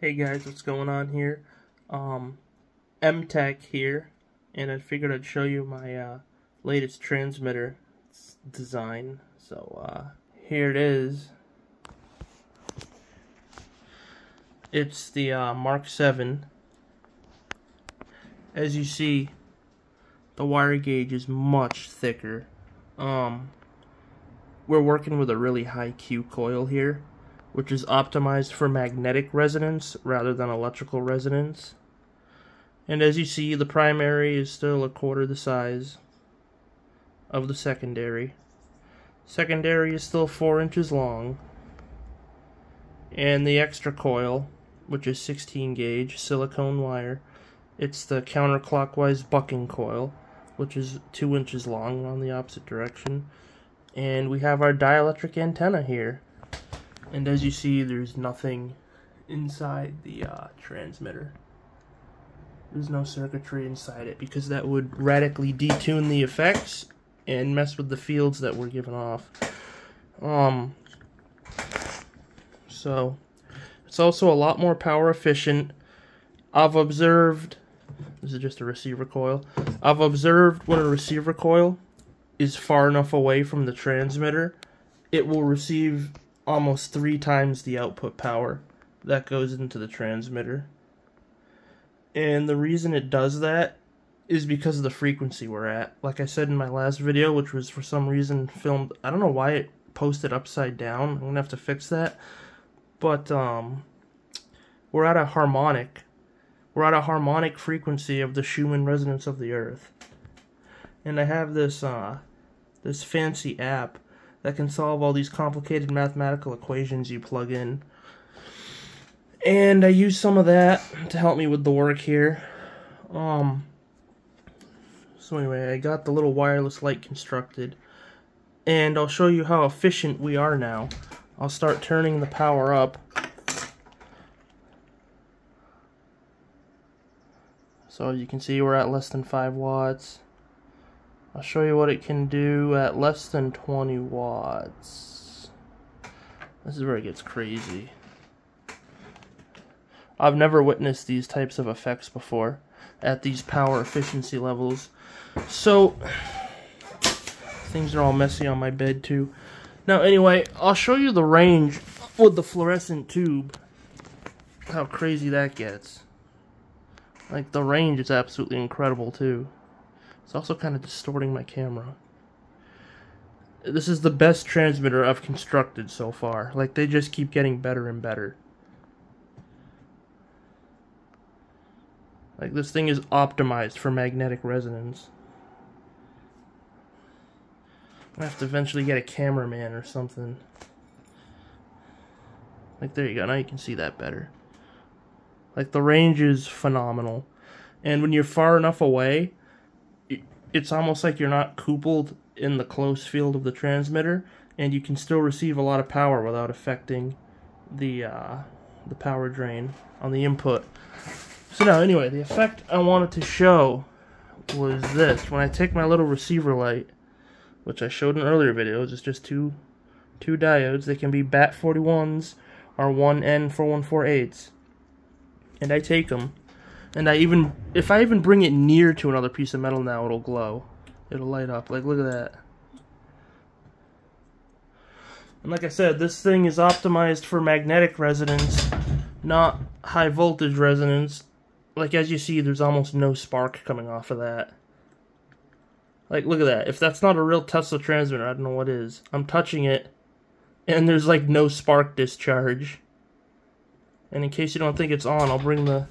Hey guys, what's going on here? MTech here, and I figured I'd show you my latest transmitter design. So here it is. It's the Mark 7. As you see, the wire gauge is much thicker. We're working with a really high Q coil here, which is optimized for magnetic resonance rather than electrical resonance. And as you see, the primary is still a quarter the size of the secondary. Secondary is still 4 inches long. And the extra coil, which is 16 gauge silicone wire, it's the counterclockwise bucking coil, which is 2 inches long on the opposite direction. And we have our dielectric antenna here. And as you see, there's nothing inside the transmitter. There's no circuitry inside it because that would radically detune the effects and mess with the fields that we're giving off. So it's also a lot more power efficient. I've observed, this is just a receiver coil. I've observed when a receiver coil is far enough away from the transmitter, it will receive almost 3 times the output power that goes into the transmitter. And the reason it does that is because of the frequency we're at. Like I said in my last video, which was for some reason filmed, I don't know why it posted upside down. I'm gonna have to fix that. But we're at a harmonic frequency of the Schumann resonance of the Earth. And I have this this fancy app that can solve all these complicated mathematical equations you plug in. And I use some of that to help me with the work here. So anyway, I got the little wireless light constructed. And I'll show you how efficient we are now. I'll start turning the power up. So as you can see, we're at less than 5 watts. I'll show you what it can do at less than 20 watts. This is where it gets crazy. I've never witnessed these types of effects before at these power efficiency levels. So, things are all messy on my bed too. Now anyway, I'll show you the range with the fluorescent tube. How crazy that gets. Like, the range is absolutely incredible too. It's also kind of distorting my camera. This is the best transmitter I've constructed so far. Like, they just keep getting better and better. Like, this thing is optimized for magnetic resonance. I have to eventually get a cameraman or something. Like, there you go. Now you can see that better. Like, the range is phenomenal. And when you're far enough away, it's almost like you're not coupled in the close field of the transmitter, and you can still receive a lot of power without affecting the power drain on the input. So now, anyway, the effect I wanted to show was this. When I take my little receiver light, which I showed in earlier videos, it's just two diodes. They can be BAT 41s or 1N4148s. And I take them. And if I even bring it near to another piece of metal now, it'll glow. It'll light up. Like, look at that. And like I said, this thing is optimized for magnetic resonance, not high voltage resonance. Like, as you see, there's almost no spark coming off of that. Like, look at that. If that's not a real Tesla transmitter, I don't know what is. I'm touching it, and there's, like, no spark discharge. And in case you don't think it's on, I'll bring the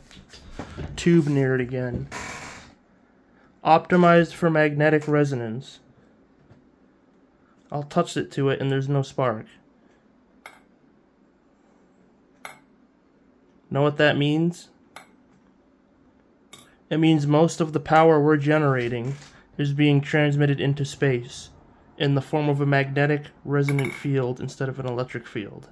tube near it again. Optimized for magnetic resonance. I'll touch it to it and there's no spark. Know what that means? It means most of the power we're generating is being transmitted into space in the form of a magnetic resonant field instead of an electric field.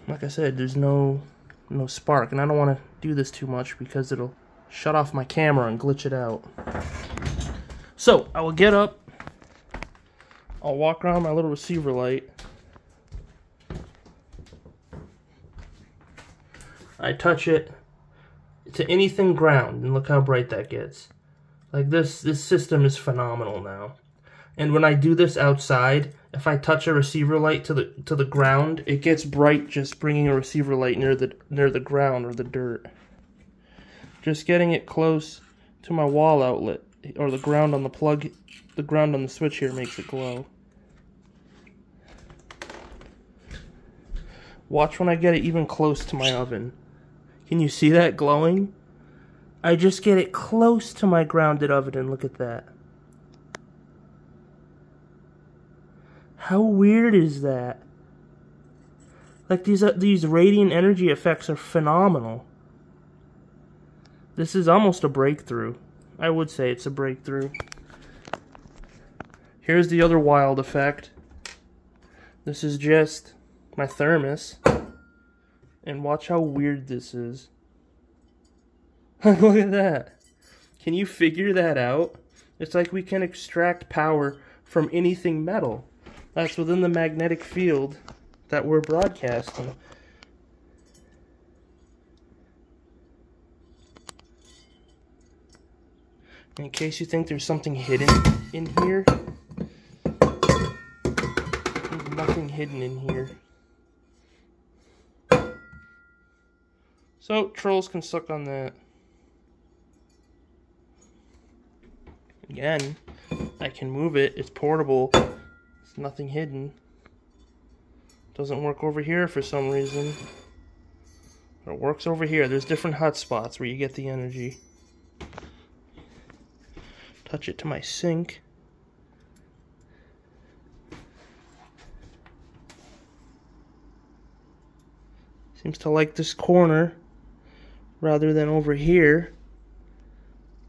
Like I said, there's no spark, and I don't want to do this too much because it'll shut off my camera and glitch it out. So, I will get up, I'll walk around my little receiver light, I touch it to anything ground, and look how bright that gets. Like this system is phenomenal now. And when I do this outside, if I touch a receiver light to the ground, it gets bright just bringing a receiver light near the ground or the dirt. Just getting it close to my wall outlet or the ground on the plug, the ground on the switch here makes it glow. Watch when I get it even close to my oven. Can you see that glowing? I just get it close to my grounded oven and look at that. How weird is that? Like these radiant energy effects are phenomenal. This is almost a breakthrough. I would say it's a breakthrough. Here's the other wild effect. This is just my thermos. And watch how weird this is. Look at that. Can you figure that out? It's like we can extract power from anything metal. That's within the magnetic field that we're broadcasting. In case you think there's something hidden in here, there's nothing hidden in here. So, trolls can suck on that. Again, I can move it. It's portable. There's nothing hidden. Doesn't work over here for some reason. But it works over here. There's different hot spots where you get the energy. Touch it to my sink. Seems to like this corner rather than over here.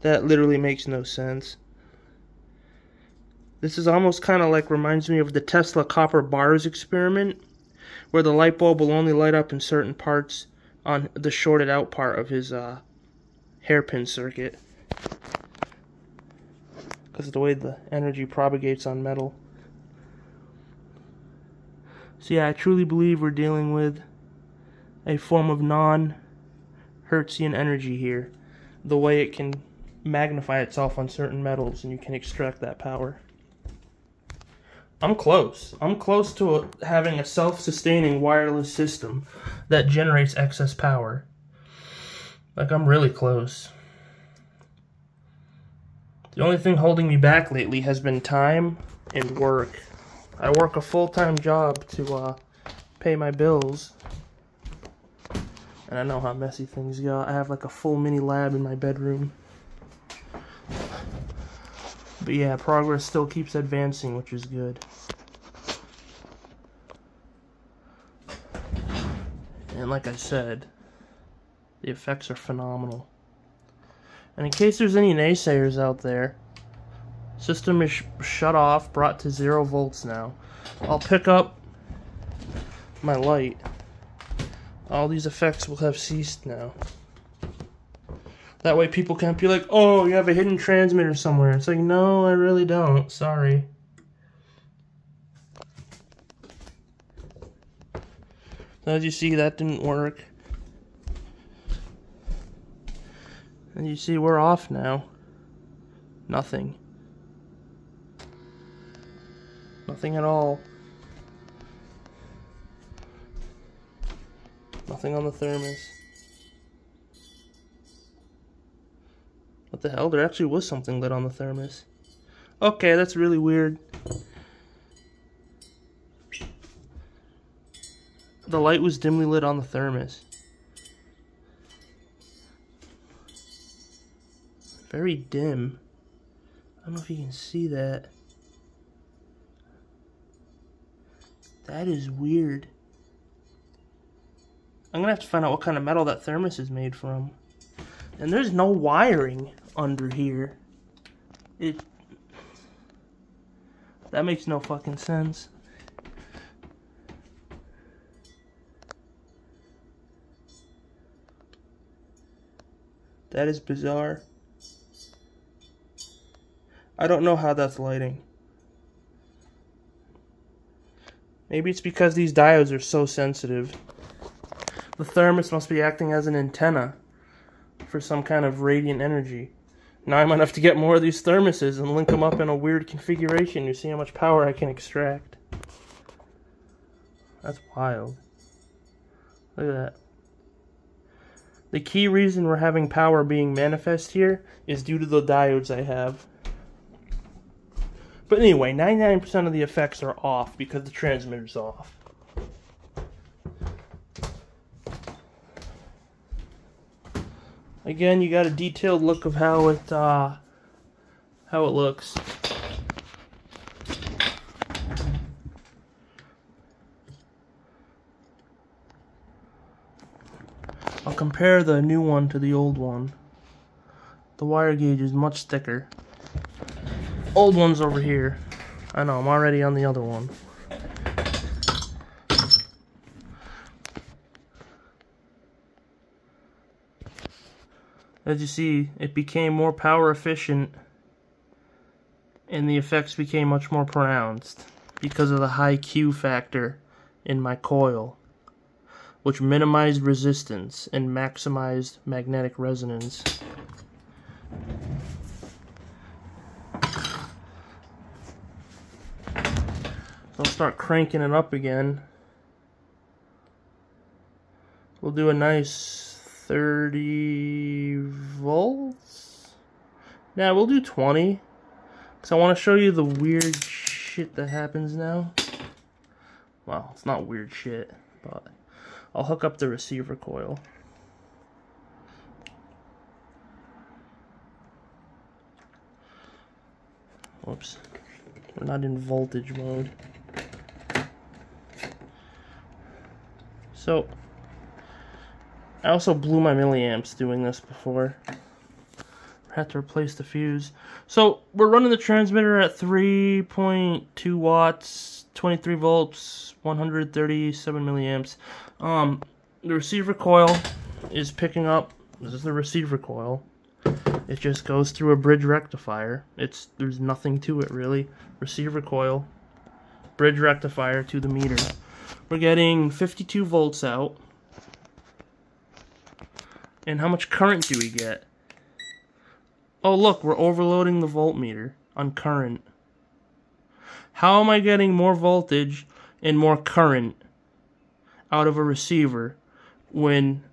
That literally makes no sense. This is almost kind of like, reminds me of the Tesla copper bars experiment, where the light bulb will only light up in certain parts on the shorted out part of his hairpin circuit, because of the way the energy propagates on metal. So yeah, I truly believe we're dealing with a form of non-Hertzian energy here. The way it can magnify itself on certain metals, and you can extract that power. I'm close. I'm close to having a self-sustaining wireless system that generates excess power. Like, I'm really close. The only thing holding me back lately has been time and work. I work a full-time job to pay my bills. And I know how messy things go. I have like a full mini lab in my bedroom. But yeah, progress still keeps advancing, which is good. And like I said, the effects are phenomenal. And in case there's any naysayers out there, system is shut off, brought to 0 volts now. I'll pick up my light. All these effects will have ceased now. That way people can't be like, oh, you have a hidden transmitter somewhere. It's like, no, I really don't. Sorry. So as you see, that didn't work. And you see, we're off now. Nothing. Nothing at all. Nothing on the thermos. What the hell? There actually was something lit on the thermos. Okay, that's really weird. The light was dimly lit on the thermos. Very dim. I don't know if you can see that. That is weird. I'm gonna have to find out what kind of metal that thermos is made from. And there's no wiring under here. That makes no fucking sense. That is bizarre. I don't know how that's lighting. Maybe it's because these diodes are so sensitive. The thermos must be acting as an antenna for some kind of radiant energy. Now I might have to get more of these thermoses and link them up in a weird configuration to see how much power I can extract. That's wild. Look at that. The key reason we're having power being manifest here is due to the diodes I have. But anyway, 99% of the effects are off because the transmitter's off. Again, you got a detailed look of how it looks. I'll compare the new one to the old one. The wire gauge is much thicker. Old one's over here. I know, I'm already on the other one. As you see, it became more power efficient and the effects became much more pronounced because of the high Q factor in my coil, which minimized resistance and maximized magnetic resonance. So I'll start cranking it up again. We'll do a nice 30 volts. Now we'll do 20 because I want to show you the weird shit that happens now. Well, it's not weird shit, but I'll hook up the receiver coil. Whoops, we're not in voltage mode. So I also blew my milliamps doing this before. I had to replace the fuse. So we're running the transmitter at 3.2 watts, 23 volts, 137 milliamps. The receiver coil is picking up. This is the receiver coil. It just goes through a bridge rectifier. There's nothing to it really. Receiver coil, bridge rectifier to the meter. We're getting 52 volts out. And how much current do we get? Oh look, we're overloading the voltmeter on current. How am I getting more voltage and more current out of a receiver when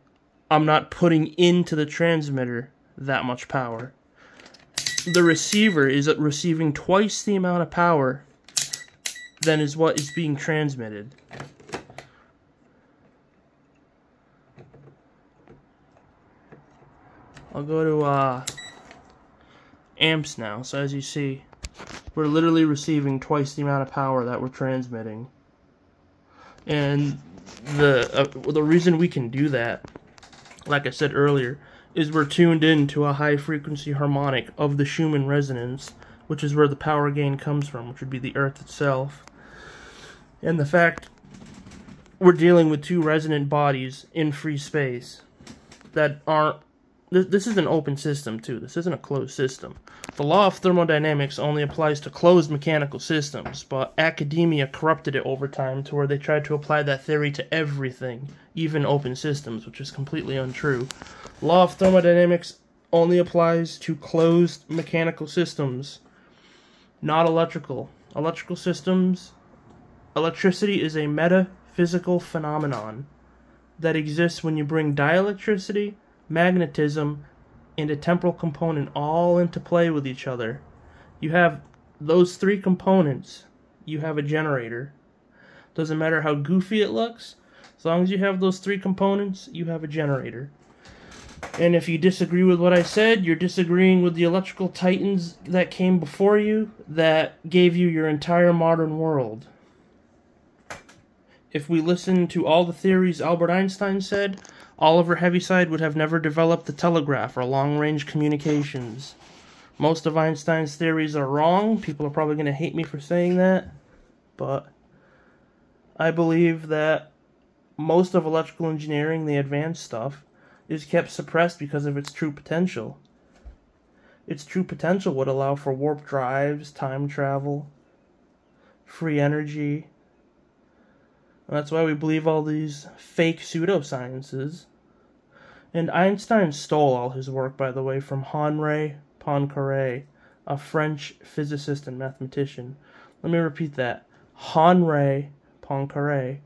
I'm not putting into the transmitter that much power? The receiver is receiving twice the amount of power than is what is being transmitted. I'll go to amps now. So as you see, we're literally receiving twice the amount of power that we're transmitting. And the reason we can do that, like I said earlier, is we're tuned in to a high frequency harmonic of the Schumann resonance, which is where the power gain comes from, which would be the Earth itself. And the fact we're dealing with two resonant bodies in free space that aren't. This is an open system too. This isn't a closed system. The law of thermodynamics only applies to closed mechanical systems, but academia corrupted it over time to where they tried to apply that theory to everything, even open systems, which is completely untrue. Law of thermodynamics only applies to closed mechanical systems, not electrical. Electrical systems, electricity is a metaphysical phenomenon that exists when you bring dielectricity, magnetism, and a temporal component all into play with each other. You have those three components, you have a generator. Doesn't matter how goofy it looks, as long as you have those three components, you have a generator. And if you disagree with what I said, you're disagreeing with the electrical titans that came before you, that gave you your entire modern world. If we listen to all the theories Albert Einstein said, Oliver Heaviside would have never developed the telegraph or long-range communications. Most of Einstein's theories are wrong. People are probably going to hate me for saying that. But I believe that most of electrical engineering, the advanced stuff, is kept suppressed because of its true potential. Its true potential would allow for warp drives, time travel, free energy, And that's why we believe all these fake pseudosciences. And Einstein stole all his work, by the way, from Henri Poincaré, a French physicist and mathematician. Let me repeat that. Henri Poincaré.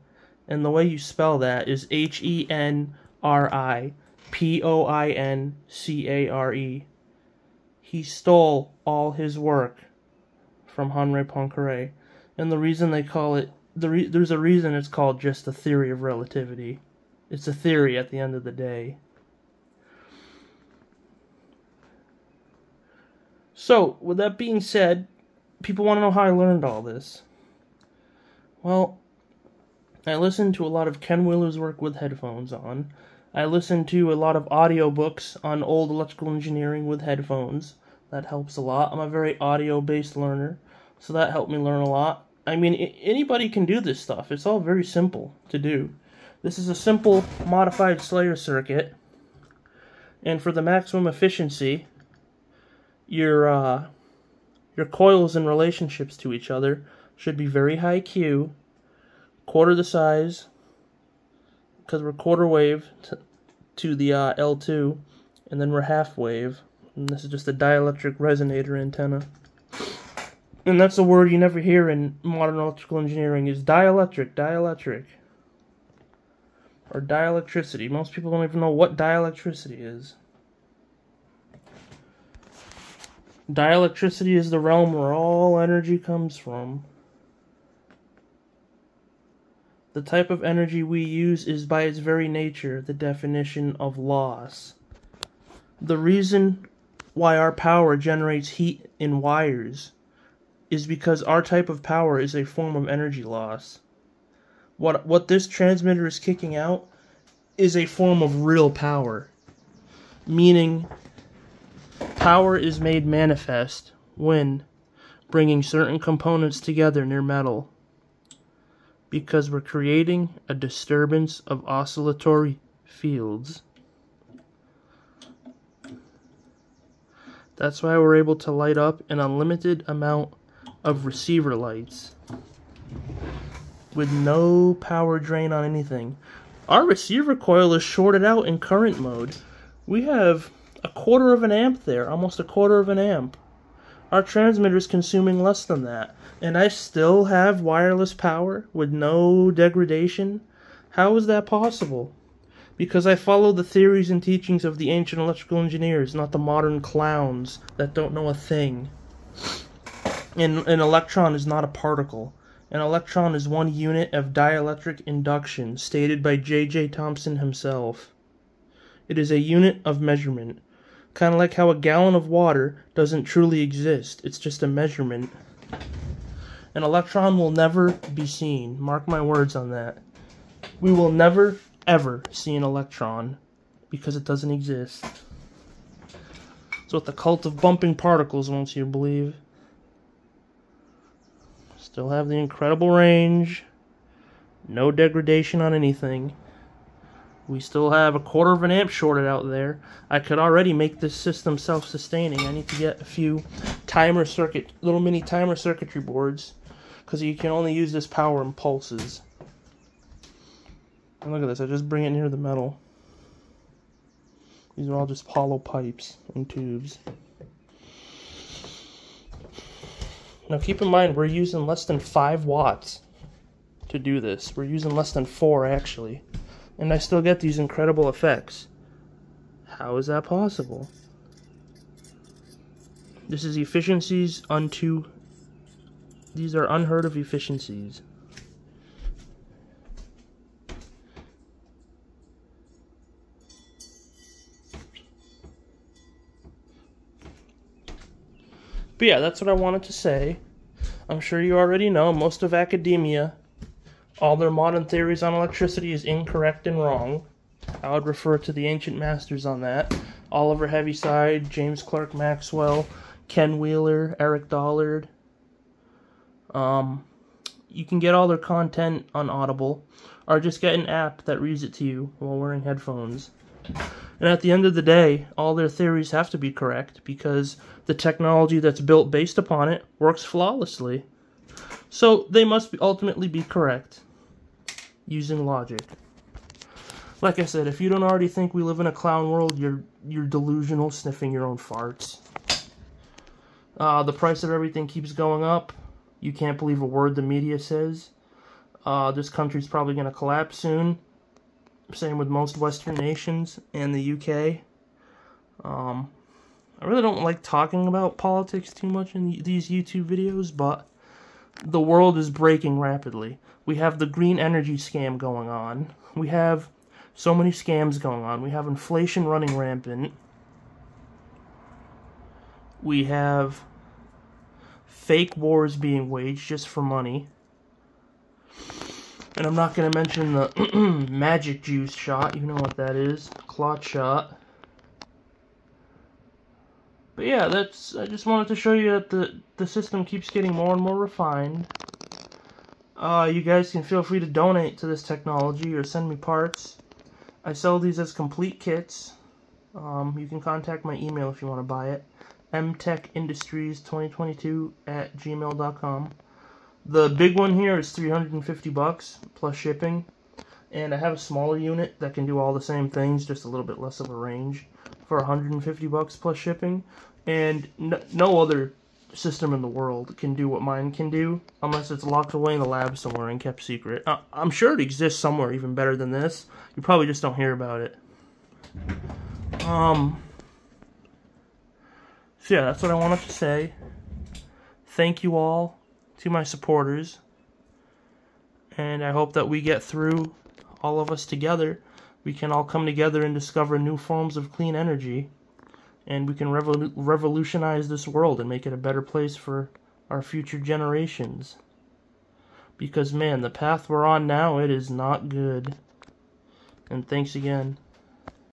And the way you spell that is Henri Poincaré. He stole all his work from Henri Poincaré. And the reason they call it, there's a reason it's called just the theory of relativity. It's a theory at the end of the day. So, with that being said, people want to know how I learned all this. Well, I listened to a lot of Ken Wheeler's work with headphones on. I listened to a lot of audiobooks on old electrical engineering with headphones. That helps a lot. I'm a very audio-based learner, so that helped me learn a lot. I mean, anybody can do this stuff. It's all very simple to do. This is a simple modified Slayer circuit, and for the maximum efficiency, your coils and relationships to each other should be very high Q, quarter the size, because we're quarter wave to the L2, and then we're half wave, and this is just a dielectric resonator antenna. And that's a word you never hear in modern electrical engineering, is dielectric. Or dielectricity. Most people don't even know what dielectricity is. Dielectricity is the realm where all energy comes from. The type of energy we use is by its very nature the definition of loss. The reason why our power generates heat in wires is because our type of power is a form of energy loss. What this transmitter is kicking out is a form of real power, meaning power is made manifest when bringing certain components together near metal, because we're creating a disturbance of oscillatory fields. That's why we're able to light up an unlimited amount of receiver lights with no power drain on anything. Our receiver coil is shorted out in current mode. We have a quarter of an amp there, almost a quarter of an amp. Our transmitter is consuming less than that, and I still have wireless power with no degradation. How is that possible? Because I follow the theories and teachings of the ancient electrical engineers, not the modern clowns that don't know a thing. And an electron is not a particle. An electron is one unit of dielectric induction, stated by J.J. Thomson himself. It is a unit of measurement. Kind of like how a gallon of water doesn't truly exist. It's just a measurement. An electron will never be seen. Mark my words on that. We will never, ever see an electron because it doesn't exist. It's what the cult of bumping particles wants you to believe. Still have the incredible range. No degradation on anything. We still have a quarter of an amp shorted out there. I could already make this system self-sustaining. I need to get a few little mini timer circuitry boards, because you can only use this power in pulses. And look at this, I just bring it near the metal. These are all just hollow pipes and tubes. Now keep in mind, we're using less than 5 watts to do this. We're using less than 4 actually. And I still get these incredible effects. How is that possible? This is efficiencies unto... These are unheard of efficiencies. But yeah, that's what I wanted to say. I'm sure you already know, most of academia, all their modern theories on electricity is incorrect and wrong. I would refer to the ancient masters on that. Oliver Heaviside, James Clerk Maxwell, Ken Wheeler, Eric Dollard. You can get all their content on Audible, or just get an app that reads it to you while wearing headphones. And at the end of the day, all their theories have to be correct, because the technology that's built based upon it works flawlessly. So they must ultimately be correct. using logic. Like I said, if you don't already think we live in a clown world, you're delusional, sniffing your own farts. The price of everything keeps going up. You can't believe a word the media says. This country's probably going to collapse soon. Same with most Western nations and the UK. I really don't like talking about politics too much in these YouTube videos, but the world is breaking rapidly. We have the green energy scam going on. We have so many scams going on. We have inflation running rampant. We have fake wars being waged just for money. And I'm not going to mention the magic juice shot. You know what that is. Clot shot. But yeah, I just wanted to show you that the system keeps getting more and more refined. You guys can feel free to donate to this technology or send me parts. I sell these as complete kits. You can contact my email if you want to buy it. mtechindustries2022@gmail.com. The big one here is $350 plus shipping. And I have a smaller unit that can do all the same things, just a little bit less of a range, for $150 plus shipping. And no other system in the world can do what mine can do, unless it's locked away in the lab somewhere and kept secret. I'm sure it exists somewhere even better than this. You probably just don't hear about it. So yeah, that's what I wanted to say. Thank you all to my supporters. And I hope that we get through, all of us together. We can all come together and discover new forms of clean energy. And we can revolutionize this world and make it a better place for our future generations. Because, man, the path we're on now, it is not good. And thanks again.